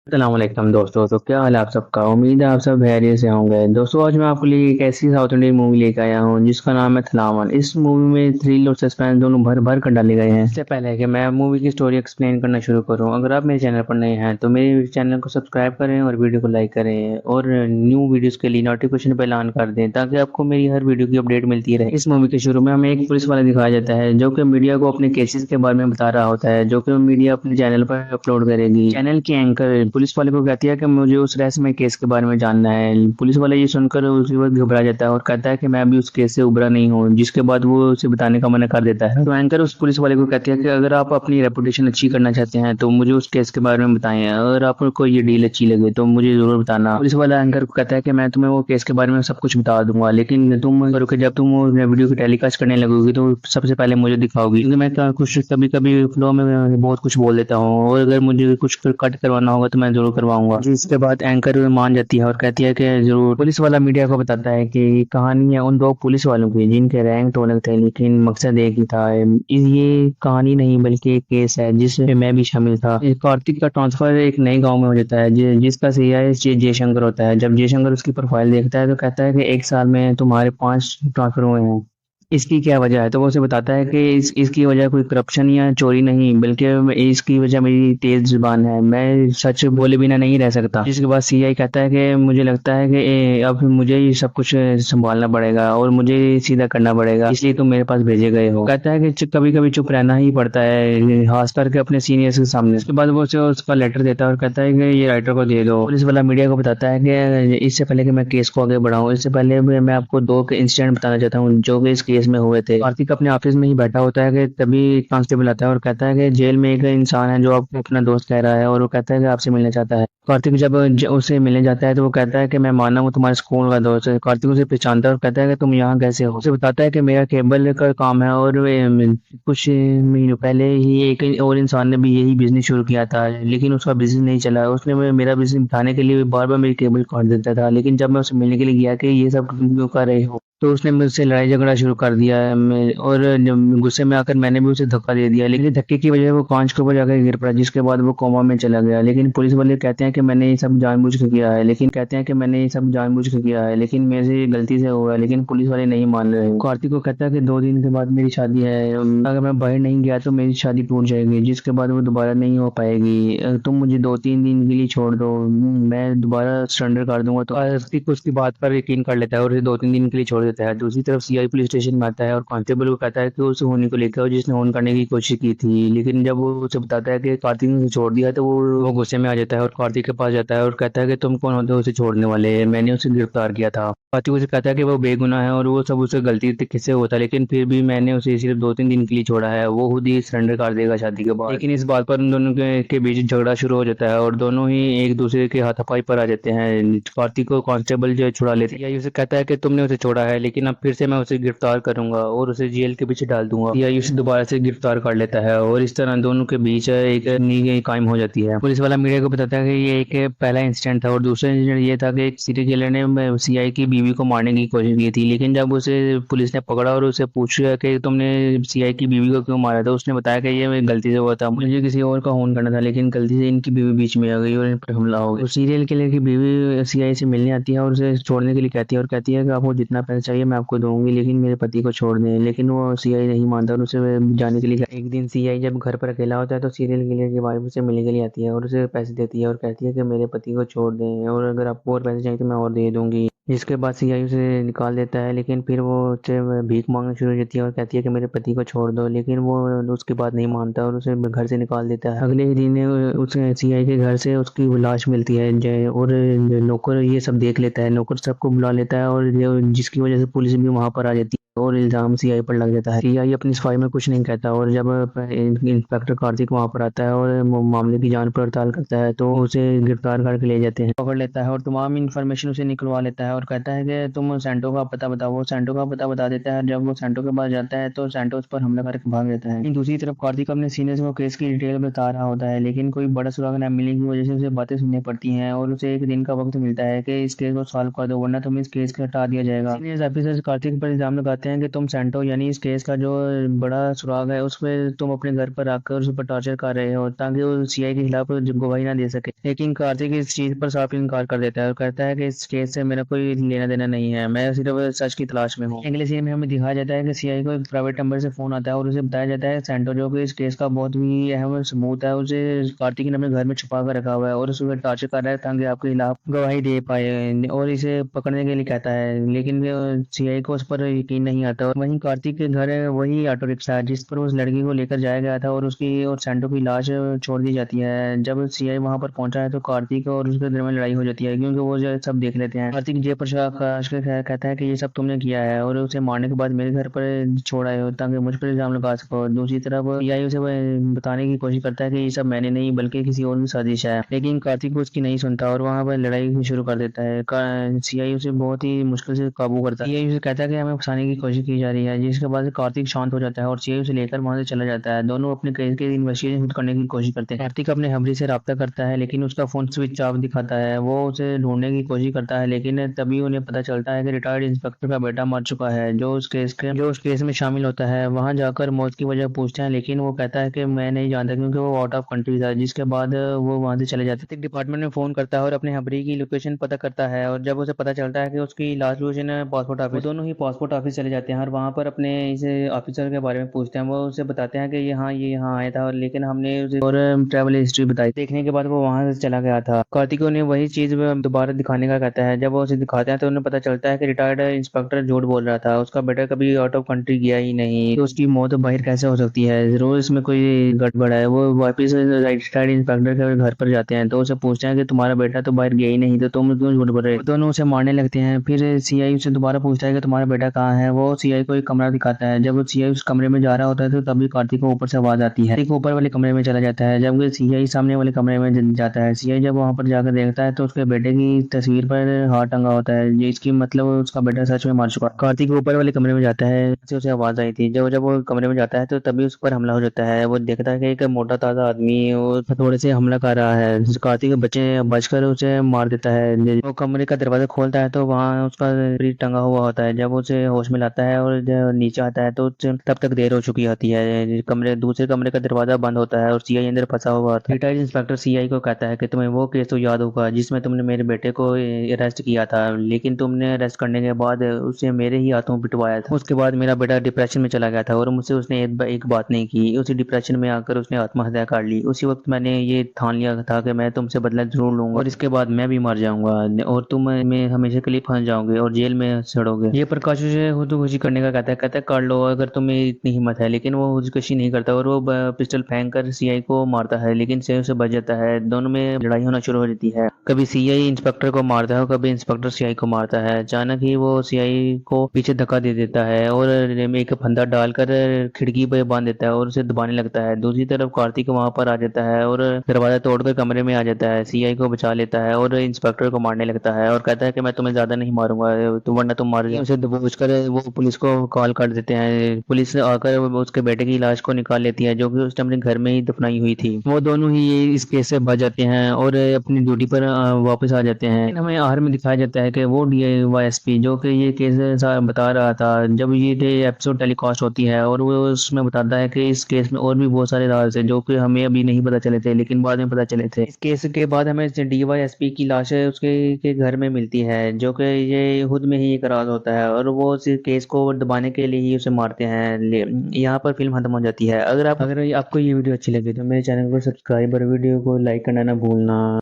अस्सलामुअलैकुम दोस्तों। तो क्या हाल है आप सबका। उम्मीद है आप सब खैरियत से होंगे। दोस्तों आज मैं आपके लिए एक ऐसी साउथ इंडियन मूवी लेकर आया हूँ जिसका नाम है थलावन। इस मूवी में थ्रिल और सस्पेंस दोनों भर भर कर डाले गए हैं। इससे पहले कि मैं मूवी की स्टोरी एक्सप्लेन करना शुरू करूँ, अगर आप मेरे चैनल पर नए हैं तो मेरे चैनल को सब्सक्राइब करें और वीडियो को लाइक करें और न्यू वीडियोस के लिए नोटिफिकेशन बेल ऑन कर दें ताकि आपको मेरी हर वीडियो की अपडेट मिलती रहे। इस मूवी के शुरू में हमें एक पुलिस वाला दिखाया जाता है जो कि मीडिया को अपने केसेस के बारे में बता रहा होता है जो कि मीडिया अपने चैनल पर अपलोड करेगी। चैनल की एंकर पुलिस वाले को कहती है कि मुझे उस रहस्यमय केस के बारे में जानना है। पुलिस वाला ये सुनकर उसी वक्त घबरा जाता है और कहता है कि मैं अभी उस केस से उबरा नहीं हूँ, जिसके बाद वो उसे बताने का मना कर देता है। तो एंकर उस पुलिस वाले को कहती है कि अगर आप अपनी रेपुटेशन अच्छी करना चाहते हैं तो मुझे उस केस के बारे में बताएं, अगर आपको ये डील अच्छी लगे तो मुझे जरूर बताना। पुलिस वाला एंकर को कहता है कि मैं तुम्हें वो केस के बारे में सब कुछ बता दूंगा, लेकिन तुम करो कि जब तुम वो वीडियो को टेलीकास्ट करने लगोगी तो सबसे पहले मुझे दिखाओगी, क्योंकि मैं कुछ कभी कभी फ्लो में बहुत कुछ बोल देता हूँ और अगर मुझे कुछ कट करवाना होगा तो मैं जरूर करवाऊंगा। जिसके बाद एंकर मान जाती है और कहती है कि जरूर। पुलिस वाला मीडिया को बताता है कि कहानी है उन दो पुलिस वालों की जिनके रैंक तो अलग थे लेकिन मकसद एक ही था। ये कहानी नहीं बल्कि एक केस है जिसमें मैं भी शामिल था। कार्तिक का ट्रांसफर एक नए गांव में हो जाता है जिसका सीआई जयशंकर होता है। जब जयशंकर उसकी प्रोफाइल देखता है तो कहता है कि एक साल में तुम्हारे 5 ट्रांसफर हुए हैं, इसकी क्या वजह है। तो वो उसे बताता है कि इसकी वजह कोई करप्शन या चोरी नहीं बल्कि इसकी वजह मेरी तेज जुबान है, मैं सच बोले बिना नहीं रह सकता। जिसके बाद सीआई कहता है कि मुझे लगता है कि अब मुझे ये सब कुछ संभालना पड़ेगा और मुझे सीधा करना पड़ेगा, इसलिए तुम मेरे पास भेजे गए हो। कहता है कि कभी कभी चुप रहना ही पड़ता है, खास करके अपने सीनियर्स के सामने। उसके बाद वो उसे उसका लेटर देता है और कहता है कि ये राइटर को दे दो। पुलिस वाला मीडिया को बताता है कि इससे पहले कि मैं केस को आगे बढ़ाऊं, इससे पहले मैं आपको दो के इंसिडेंट बताना चाहता हूँ जो कि इस केस में हुए थे। कार्तिक अपने ऑफिस में ही बैठा होता है कि तभी कांस्टेबल आता है और कहता है कि जेल में एक इंसान है जो आपको अपना दोस्त कह रहा है और वो कहता है कि आपसे मिलना चाहता है। कार्तिक जब उसे मिलने जाता है तो वो कहता है कि मैं माना हूँ तुम्हारे स्कूल का दोस्त है। कार्तिक उसे पहचानता है और कहता है कि तुम यहाँ कैसे हो। उसे बताता है कि मेरा केबल का काम है और कुछ महीनों पहले ही एक और इंसान ने भी यही बिजनेस शुरू किया था लेकिन उसका बिजनेस नहीं चला। उसने मेरा बिजनेस उठाने के लिए बार बार मेरी केबल काट देता था, लेकिन जब मैं उससे मिलने के लिए गया कि ये सब तुम क्यों कर रहे हो तो उसने मुझसे लड़ाई झगड़ा शुरू कर दिया है। और गुस्से में आकर मैंने भी उसे धक्का दे दिया, लेकिन धक्के की वजह वो कांच के ऊपर जाकर गिर पड़ा जिसके बाद वो कोमा में चला गया। लेकिन पुलिस वाले कहते हैं कि मैंने ये सब जानबूझ के किया है, लेकिन मेरे से ये गलती से हुआ है, लेकिन पुलिस वाले नहीं मान रहे। कार्तिक को कहता है कि 2 दिन के बाद मेरी शादी है, अगर मैं बाहर नहीं गया तो मेरी शादी टूट जाएगी जिसके बाद वो दोबारा नहीं हो पाएगी। तुम मुझे 2-3 दिन के लिए छोड़ दो, मैं दोबारा सरेंडर कर दूंगा। तो कार्तिक उसकी बात पर यकीन कर लेता है और उसे 2-3 दिन के लिए छोड़ देता है। दूसरी तरफ सीआई पुलिस स्टेशन में आता है और कांस्टेबल को कहता है कि उस होनी को लेकर जिसने ऑन करने की कोशिश की थी, लेकिन जब वो उसे बताता है कि कार्तिक ने उसे छोड़ दिया तो वो गुस्से में आ जाता है और कार्तिक के पास जाता है और कहता है कि तुम कौन होते हो उसे छोड़ने वाले, मैंने उसे गिरफ्तार किया था। कार्तिक उसे कहता है कि वो बेगुनाह है और वो सब उसे गलती से होता, लेकिन फिर भी मैंने उसे सिर्फ 2-3 दिन के लिए छोड़ा है, वो खुद ही सरेंडर कर देगा शादी के बाद। लेकिन इस बात पर उन दोनों के बीच झगड़ा शुरू हो जाता है और दोनों ही एक दूसरे के हाथापाई पर आ जाते हैं। कार्तिक को कांस्टेबल जो है छुड़ा लेते हैं। उसे कहता है कि तुमने उसे छोड़ा है लेकिन अब फिर से मैं उसे गिरफ्तार करूंगा और उसे जेल के पीछे डाल दूंगा। या उसे दोबारा से गिरफ्तार कर लेता है और इस तरह दोनों के बीच एक नींव कायम हो जाती है। पुलिस वाला मीडिया को बताता है कि ये एक पहला इंसिडेंट था और दूसरा इंसिडेंट ये था कि एक सीरियल किलर ने सीआई की बीवी को मारने की कोशिश की थी, लेकिन जब उसे पुलिस ने पकड़ा और उसे पूछा कि तुमने सीआई की बीवी को क्यों मारा था, उसने बताया कि ये मेरी गलती से हुआ था, मुझे किसी और का खून करना था, लेकिन गलती से इनकी बीवी बीच में आ गई और इन पर हमला हो गया। तो सीरियल किलर की बीवी सीआई से मिलने आती है और उसे छोड़ने के लिए कहती है और कहती है कि आपको जितना पैसा चाहिए मैं आपको दूंगी, लेकिन मेरे पति को छोड़ दें। लेकिन वो सीआई नहीं मानता और उसे जाने के लिए एक दिन सीआई जब घर पर अकेला होता है तो सीरियल किलर की वाइफ उसे मिलने के लिए आती है और उसे पैसे देती है और कहती है कि मेरे पति को छोड़ दें और अगर आपको और पैसे चाहिए तो मैं और दे दूंगी। जिसके बाद सीआई उसे निकाल देता है, लेकिन फिर वो उससे भीख मांगना शुरू हो जाती है और कहती है कि मेरे पति को छोड़ दो, लेकिन वो उसकी बात नहीं मानता और उसे घर से निकाल देता है। अगले ही दिन उसे सीआई के घर से उसकी लाश मिलती है और नौकर ये सब देख लेता है, नौकर सबको बुला लेता है और जिसकी वजह से पुलिस भी वहां पर आ जाती है और इल्जाम सीआई पर लग जाता है। सीआई अपनी सफाई में कुछ नहीं कहता और जब इंस्पेक्टर कार्तिक वहां पर आता है और मामले की जांच पड़ताल करता है तो उसे गिरफ्तार करके ले जाते हैं, पकड़ लेता है और तमाम इन्फॉर्मेशन उसे निकलवा लेता है और कहता है कि तुम सेंटो का पता बताओ। वो सेंटो का पता बता देता है। जब वो सेंटो के पास जाता है तो सेंटो उस पर हमला करके भाग जाता है। दूसरी तरफ कार्तिक अपने सीनियर्स को केस की डिटेल बता रहा होता है, लेकिन कोई बड़ा सुराग न मिलने की वजह से उसे बातें सुननी पड़ती हैं और उसे एक दिन का वक्त मिलता है कि इस केस को सॉल्व कर दो वरना तुम्हें इस केस को हटा दिया जाएगा। सीनियर्स ऑफिसर्स कार्तिक पर इल्जाम लगाते बताते हैं कि तुम सेंटो यानी इस केस का जो बड़ा सुराग है उसमें तुम अपने घर पर आकर उस पर टॉर्चर कर रहे हो ताकि वो सीआई के खिलाफ गवाही ना दे सके। लेकिन कार्तिक इस चीज पर साफ इनकार कर देता है और कहता है कि इस केस से मेरा कोई लेना देना नहीं है, मैं सिर्फ सच की तलाश में हूँ। अगले सीन में हमें दिखाया जाता है कि सीआई को एक प्राइवेट नंबर से फोन आता है और उसे बताया जाता है सेंटो जो कि इस केस का बहुत ही अहम सबूत है उसे कार्तिक ने अपने घर में छुपा कर रखा हुआ है और उसे टॉर्चर कर रहा है ताकि आपके खिलाफ गवाही दे पाए और इसे पकड़ने के लिए कहता है। लेकिन सीआई को उस पर यकीन नहीं आता और वहीं कार्तिक के घर वही ऑटो रिक्शा है जिस पर उस लड़की को लेकर जाया गया था और उसकी और सेंटो की लाश छोड़ दी जाती है। जब सीआई वहां पर पहुंचा है तो कार्तिक और उसके दरमियान लड़ाई हो जाती है क्योंकि वो जो सब देख लेते हैं। कार्तिक जयप्रकाश कहता है कि ये सब तुमने किया है और उसे मारने के बाद मेरे घर पर छोड़ आए हो ताकि मुझ पर इल्जाम लगा सको। दूसरी तरफ सीआई उसे बताने की कोशिश करता है कि ये सब मैंने नहीं बल्कि किसी और की साजिश है, लेकिन कार्तिक उसकी नहीं सुनता और वहां पर लड़ाई शुरू कर देता है। सीआई उसे बहुत ही मुश्किल से काबू करता है। सीआई उसे कहता है कि हमें फंसाने की कोशिश की जा रही है, जिसके बाद कार्तिक शांत हो जाता है और सीआई उसे लेकर वहां से चला जाता है। दोनों अपने केस के इन्वेस्टिगेशन करने की कोशिश करते हैं। कार्तिक अपने हमरी से राब्ता करता है लेकिन उसका फोन स्विच ऑफ दिखाता है। वो उसे ढूंढने की कोशिश करता है लेकिन तभी उन्हें पता चलता है कि रिटायर्ड इंस्पेक्टर का बेटा मर चुका है जो उस केस में शामिल होता है। वहां जाकर मौत की वजह पूछते हैं लेकिन वो कहता है कि मैं नहीं जानता क्योंकि वो आउट ऑफ कंट्री था, जिसके बाद वो वहां से चले जाते हैं। डिपार्टमेंट में फोन करता है और अपने हबरी की लोकेशन पता करता है और जब उसे पता चलता है कि उसकी लास्ट लोकेशन है पासपोर्ट ऑफिस, दोनों ही पासपोर्ट ऑफिस चले जाते हैं और वहां पर अपने इस ऑफिसर के बारे में पूछते हैं। वो उसे बताते हैं कि ये यहाँ आया था लेकिन हमने उसे और ट्रैवल हिस्ट्री बताई। देखने के बाद वो वहां से चला गया था। कार्तिक ने वही चीज दोबारा दिखाने का कहता है। जब वो उसे दिखाते हैं तो उन्हें पता चलता है कि रिटायर्ड इंस्पेक्टर झूठ बोल रहा था, उसका बेटा कभी आउट ऑफ कंट्री गया ही नहीं, तो उसकी मौत बाहर कैसे हो सकती है, जरूर इसमें कोई गड़बड़ है। वो वापिस रिटायर्ड इंस्पेक्टर के घर पर जाते हैं तो उसे पूछते हैं कि तुम्हारा बेटा तो बाहर गया ही नहीं तो तुम क्यों झूठ बोल रहे हो। दोनों उसे मारने लगते हैं। फिर सीआई उसे दोबारा पूछता है कि तुम्हारा बेटा कहाँ है। वो सीआई को एक कमरा दिखाता है। जब सीआई उस कमरे में जा रहा होता है तो तभी कार्तिक को ऊपर से आवाज आती है। कार्तिक ऊपर वाले कमरे में चला जाता है जबकि सीआई सामने वाले कमरे में जाता है। सीआई जब वहां पर जाकर देखता है तो उसके बेटे की तस्वीर पर हाथ टंगा होता है, जिसकी मतलब उसका बेटा सच में मार चुका। कार्तिक ऊपर वाले कमरे में जाता है से उसे आवाज आई थी। जब वो कमरे में जाता है तो तभी उस पर हमला हो जाता है। वो देखता है कि एक मोटा ताजा आदमी और हथौड़े से हमला कर रहा है। कार्तिक बच्चे बचकर उसे मार देता है। वो कमरे का दरवाजा खोलता है तो वहाँ उसका शरीर टंगा हुआ होता है। जब उसे होश में लाता है और जब नीचे आता है तो तब तक देर हो चुकी होती है। दूसरे कमरे का दरवाजा बंद होता है और सीआई अंदर फंसा हुआ होता है। रिटायर्ड इंस्पेक्टर सीआई को कहता है कि तुम्हें वो केस तो याद होगा जिसमें तुमने मेरे बेटे को अरेस्ट किया था, लेकिन तुमने अरेस्ट करने के बाद उसे मेरे ही हाथों पिटवाया था। उसके बाद मेरा बेटा डिप्रेशन में चला गया था और मुझसे उसने एक बात नहीं की। उसी डिप्रेशन में आकर उसने आत्महत्या कर ली। उसी वक्त मैंने ये ठान लिया था कि मैं तुमसे बदला जरूर लूंगा और इसके बाद मैं भी मर जाऊंगा और तुम में हमेशा के लिए फंस जाओगे और जेल में सड़ोगे। ये प्रकाश उसे खुदकुशी करने का कहता है कर लो अगर तुम्हें इतनी हिम्मत है, लेकिन वो खुदकुशी नहीं करता और वो पिस्टल फेंक कर सीआई को मारता है लेकिन से उसे बच जाता है। दोनों में लड़ाई होना शुरू हो जाती है। कभी सीआई इंस्पेक्टर को मारता है और कभी इंस्पेक्टर सीआई को मारता है। अचानक ही वो सीआई को पीछे धक्का दे देता है और एक फंदा डालकर खिड़की पे बांध देता है और उसे दबाने लगता है। दूसरी तरफ कार्तिक वहां पर आ जाता है और दरवाजा तोड़कर कमरे में आ जाता है। सीआई को बचा लेता है और इंस्पेक्टर को मारने लगता है और कहता है कि मैं तुम्हें ज्यादा नहीं मारूंगा तुम वरना तुम मार जाओ। उसे दबोच कर वो पुलिस को कॉल कर देते हैं। पुलिस आकर उसके बेटे की लाश को निकाल लेती है जो कि उस टाइम घर में ही दफनाई हुई थी। वो दोनों ही इस केस से बच जाते हैं और अपनी ड्यूटी पर वापस आ जाते हैं। हमें आखिर में दिखाया जाता है कि वो डीवाईएसपी जो कि ये केस बता रहा था जब ये एपिसोड टेलीकास्ट होती है और वो उसमें बताता है कि इस केस में और भी बहुत सारे राज थे जो कि हमें अभी नहीं पता चले थे लेकिन बाद में पता चले थे। इस केस के बाद हमें डीवाईएसपी की लाश उसके के घर में मिलती है जो कि ये खुद में ही एक राज होता है और वो उस केस को दबाने के लिए ही उसे मारते हैं। यहाँ पर फिल्म खत्म हो जाती है। अगर आपको ये वीडियो अच्छी लगी तो मेरे चैनल को सब्सक्राइब और वीडियो को लाइक करना ना भूलना।